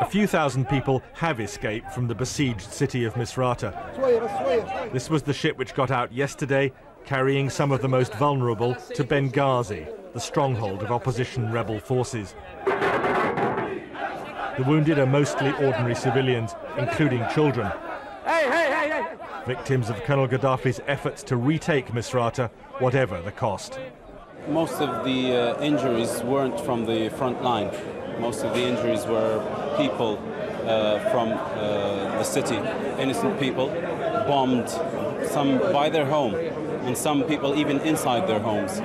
few thousand people have escaped from the besieged city of Misrata. This was the ship which got out yesterday, carrying some of the most vulnerable to Benghazi, the stronghold of opposition rebel forces. The wounded are mostly ordinary civilians, including children. Victims of Colonel Gaddafi's efforts to retake Misrata, whatever the cost. Most of the injuries weren't from the front line. Most of the injuries were people from the city, innocent people, bombed, some by their home, and some people even inside their homes.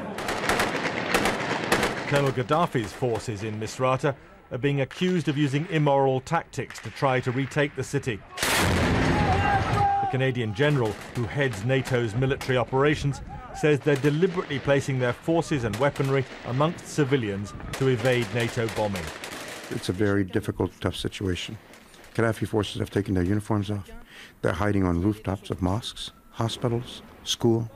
Colonel Gaddafi's forces in Misrata are being accused of using immoral tactics to try to retake the city. The Canadian general, who heads NATO's military operations, says they're deliberately placing their forces and weaponry amongst civilians to evade NATO bombing. It's a very difficult, tough situation. Gaddafi forces have taken their uniforms off. They're hiding on rooftops of mosques, hospitals, schools.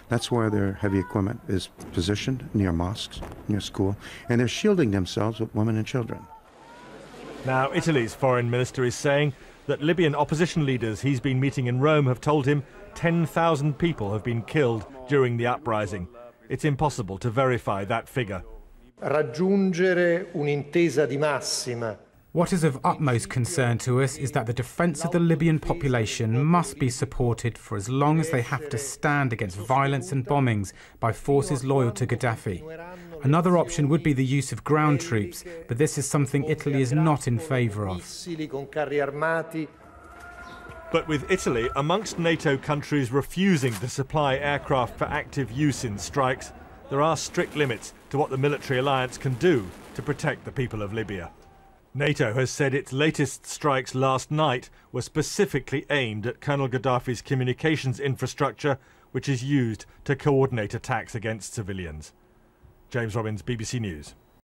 That's where their heavy equipment is positioned, near mosques, near school, and they're shielding themselves with women and children. Now, Italy's foreign minister is saying that Libyan opposition leaders he's been meeting in Rome have told him 10,000 people have been killed during the uprising. It's impossible to verify that figure. Raggiungere un'intesa di massima. What is of utmost concern to us is that the defence of the Libyan population must be supported for as long as they have to stand against violence and bombings by forces loyal to Gaddafi. Another option would be the use of ground troops, but this is something Italy is not in favour of. But with Italy amongst NATO countries refusing to supply aircraft for active use in strikes, there are strict limits to what the military alliance can do to protect the people of Libya. NATO has said its latest strikes last night were specifically aimed at Colonel Gaddafi's communications infrastructure, which is used to coordinate attacks against civilians. James Robbins, BBC News.